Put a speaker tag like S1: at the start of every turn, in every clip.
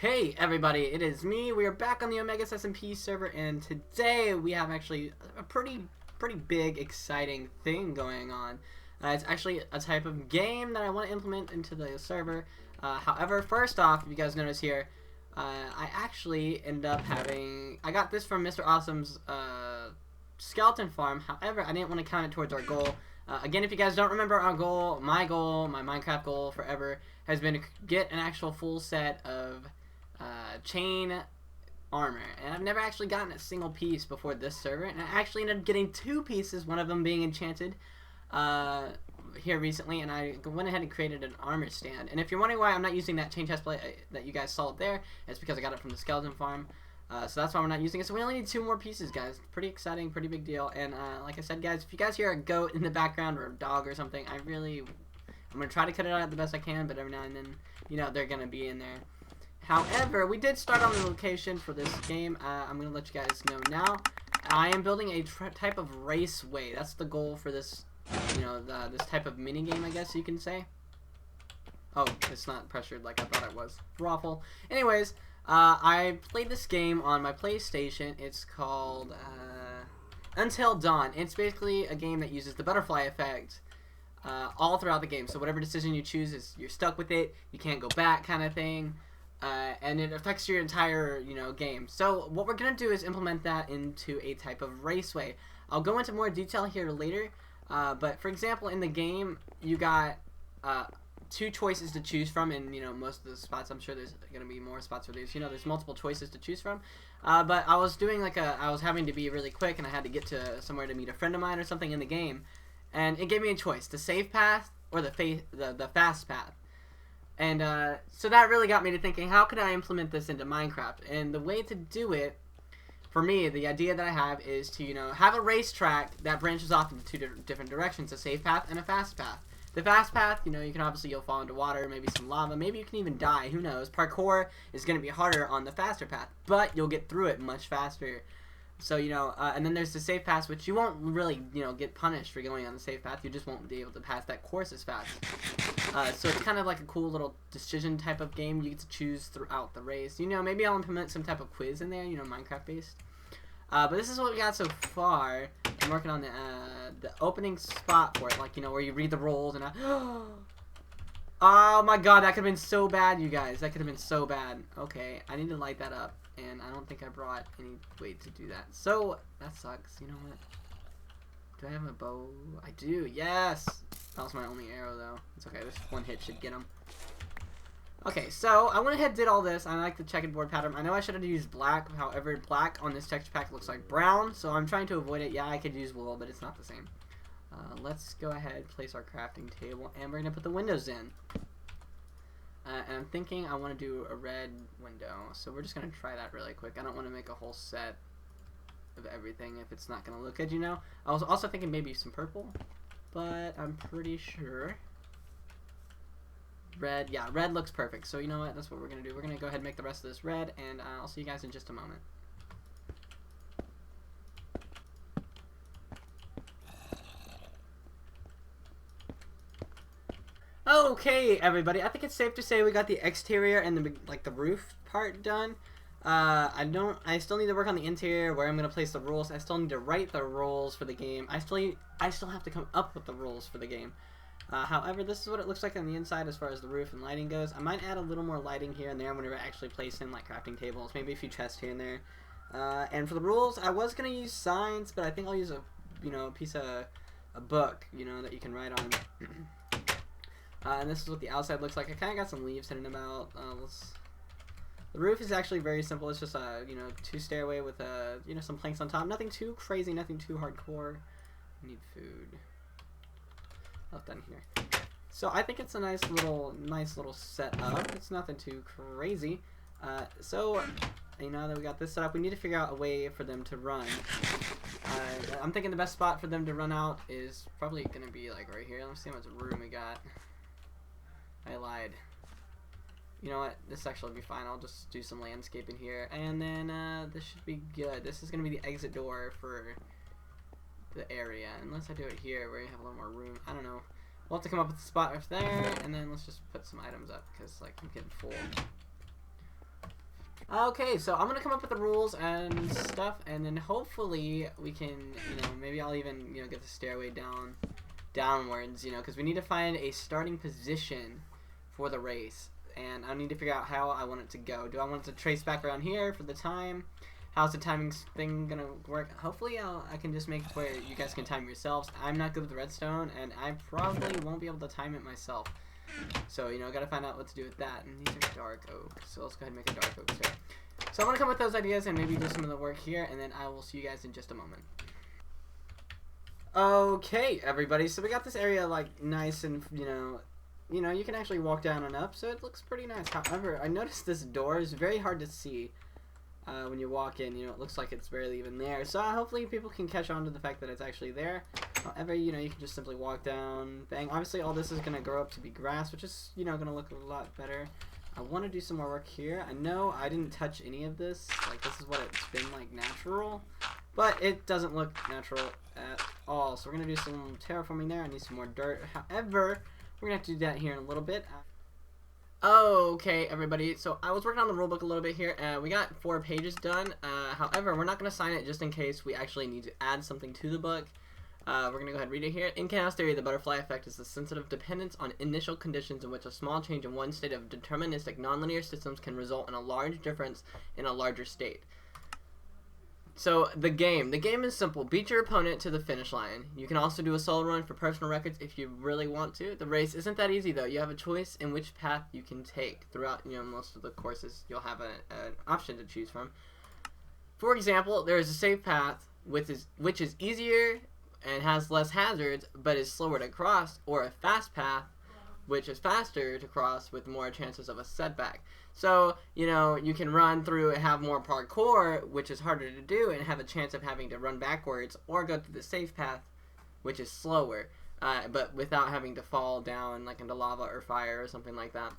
S1: Okay, everybody, it is me. We are back on the Omegus SMP server, and today we have actually a pretty big, exciting thing going on. It's actually a type of game that I want to implement into the server. However, first off, if you guys notice here, I actually end up having... I got this from Mr. Awesome's skeleton farm. However, I didn't want to count it towards our goal. Again, if you guys don't remember our goal, my Minecraft goal forever has been to get an actual full set of chain armor, and I've never actually gotten a single piece before this server, and I actually ended up getting 2 pieces, one of them being enchanted here recently, and I went ahead and created an armor stand. And if you're wondering why I'm not using that chain chest plate that you guys saw there, it's because I got it from the skeleton farm. So that's why we're not using it. So we only need 2 more pieces, guys. Pretty exciting, pretty big deal. And like I said, guys, if you guys hear a goat in the background or a dog or something, I'm gonna try to cut it out the best I can, but every now and then, you know, they're gonna be in there. However, we did start on the location for this game. I'm gonna let you guys know now. I am building a type of raceway. That's the goal for this, you know, this type of mini game, I guess you can say. Oh, it's not pressured like I thought it was. Raffle. Anyways. I played this game on my PlayStation. It's called Until Dawn. It's basically a game that uses the butterfly effect all throughout the game. So whatever decision you choose, you're stuck with it. You can't go back, kind of thing. And it affects your entire, you know, game. So what we're gonna do is implement that into a type of raceway. I'll go into more detail here later. But for example, in the game, you got 2 choices to choose from, and you know, most of the spots, I'm sure there's gonna be more spots where there's, you know, there's multiple choices to choose from. But I was doing I was having to be really quick, and I had to get to somewhere to meet a friend of mine or something in the game, and it gave me a choice: the safe path or the fast path. And so that really got me to thinking, how could I implement this into Minecraft? And the way to do it, for me, the idea that I have is to, you know, have a racetrack that branches off into 2 different directions: a safe path and a fast path. The fast path, you know, you can you'll fall into water, maybe some lava, maybe you can even die, who knows. Parkour is going to be harder on the faster path, but you'll get through it much faster. So, you know, and then there's the safe path, which you won't really, you know, get punished for going on the safe path. You just won't be able to pass that course as fast. So it's kind of like a cool little decision type of game you get to choose throughout the race. You know, maybe I'll implement some type of quiz in there, you know, Minecraft based. But this is what we got so far. I'm working on the opening spot for it, like, you know, where you read the rules and oh my god, that could have been so bad, you guys. That could have been so bad. Okay, I need to light that up, and I don't think I brought any way to do that. So, that sucks. You know what? Do I have a bow? I do, yes! That was my only arrow, though. It's okay, this 1 hit should get him. Okay, so I went ahead and did all this. I like the checkerboard pattern. I know I should have used black. However, black on this texture pack looks like brown, so I'm trying to avoid it. Yeah, I could use wool, but it's not the same. Let's go ahead, place our crafting table, and we're going to put the windows in. And I'm thinking I want to do a red window, so we're just going to try that really quick. I don't want to make a whole set of everything if it's not going to look good, you know. I was also thinking maybe some purple, but I'm pretty sure... Red, yeah, red looks perfect. So you know what? That's what we're gonna do. We're gonna go ahead and make the rest of this red, and I'll see you guys in just a moment. Okay, everybody. I think it's safe to say we got the exterior and the roof part done. I still need to work on the interior, where I'm gonna place the rules. I still need to write the rules for the game. I still have to come up with the rules for the game. However, this is what it looks like on the inside as far as the roof and lighting goes. I might add a little more lighting here and there. I'm going to actually place in like crafting tables, maybe a few chests here and there. And for the rules, I was going to use signs, but I think I'll use a piece of a book, you know, that you can write on. And this is what the outside looks like. I kind of got some leaves hidden about. The roof is actually very simple. It's just a 2 stairway with some planks on top. Nothing too crazy, nothing too hardcore. I need food. Done here. So I think it's a nice little setup. It's nothing too crazy. So you know that we got this set up, we need to figure out a way for them to run. I'm thinking the best spot for them to run out is probably gonna be like right here. Let's see how much room we got. I lied. You know what? This actually will be fine. I'll just do some landscaping here, and then this should be good. This is gonna be the exit door for the area, unless I do it here where you have a little more room. I don't know. We'll have to come up with a spot right there, and then let's just put some items up because like I'm getting full. Okay, so I'm gonna come up with the rules and stuff, and then hopefully we can, maybe I'll even, get the stairway downwards, because we need to find a starting position for the race, and I need to figure out how I want it to go. Do I want it to trace back around here for the time? How's the timing thing gonna work? Hopefully I can just make it where you guys can time yourselves. I'm not good with redstone, and I probably won't be able to time it myself. So, I gotta find out what to do with that. And these are dark oak, so let's go ahead and make a dark oak stair. So I'm gonna come up with those ideas and maybe do some of the work here, and then I will see you guys in just a moment. Okay, everybody, so we got this area, like, nice and, you can actually walk down and up, so it looks pretty nice. However, I noticed this door is very hard to see. When you walk in, it looks like it's barely even there. So hopefully people can catch on to the fact that it's actually there. However, you can just simply walk down, bang. Obviously, all this is going to grow up to be grass, which is, going to look a lot better. I want to do some more work here. I know I didn't touch any of this. Like, this is what it's been, like, natural. But it doesn't look natural at all. So we're going to do some terraforming there. I need some more dirt. However, we're going to have to do that here in a little bit. Okay, everybody, so I was working on the rulebook a little bit here, and we got 4 pages done. However, we're not going to sign it just in case we actually need to add something to the book. We're going to go ahead and read it here. In chaos theory, the butterfly effect is the sensitive dependence on initial conditions in which a small change in one state of deterministic nonlinear systems can result in a large difference in a larger state. So, the game is simple. Beat your opponent to the finish line. You can also do a solo run for personal records if you really want to. The race isn't that easy, though. You have a choice in which path you can take. Throughout, most of the courses, you'll have an option to choose from. For example, there is a safe path, which is easier and has less hazards, but is slower to cross, or a fast path, which is faster to cross with more chances of a setback. So, you can run through and have more parkour, which is harder to do, and have a chance of having to run backwards, or go through the safe path, which is slower, but without having to fall down like into lava or fire or something like that.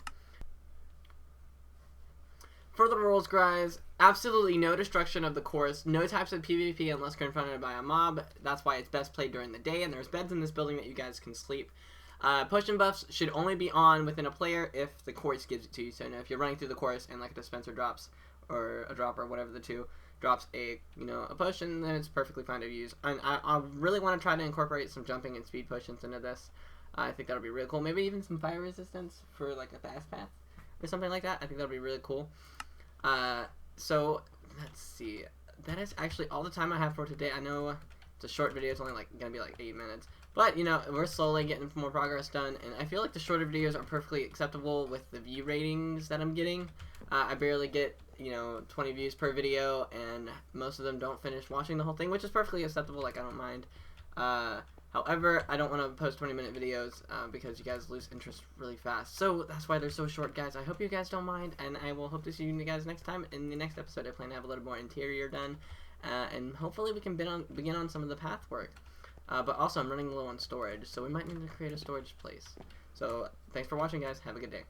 S1: For the rules, guys, absolutely no destruction of the course, no types of PvP unless confronted by a mob. That's why it's best played during the day, and there's beds in this building that you guys can sleep. Potion buffs should only be on within a player if the course gives it to you. So, if you're running through the course and like a dispenser drops, or a dropper, whatever the two, drops a potion, then it's perfectly fine to use. And I really want to try to incorporate some jumping and speed potions into this. I think that'll be really cool. Maybe even some fire resistance for like a fast path or something like that. I think that'll be really cool. So let's see. That is actually all the time I have for today. I know it's a short video. It's only gonna be like 8 minutes. But, we're slowly getting more progress done, and I feel like the shorter videos are perfectly acceptable with the view ratings that I'm getting. I barely get, 20 views per video, and most of them don't finish watching the whole thing, which is perfectly acceptable. Like, I don't mind. However, I don't want to post 20-minute videos because you guys lose interest really fast. So that's why they're so short, guys. I hope you guys don't mind, and I will hope to see you guys next time. In the next episode, I plan to have a little more interior done, and hopefully we can begin on some of the path work. But also, I'm running low on storage, so we might need to create a storage place. So, thanks for watching, guys. Have a good day.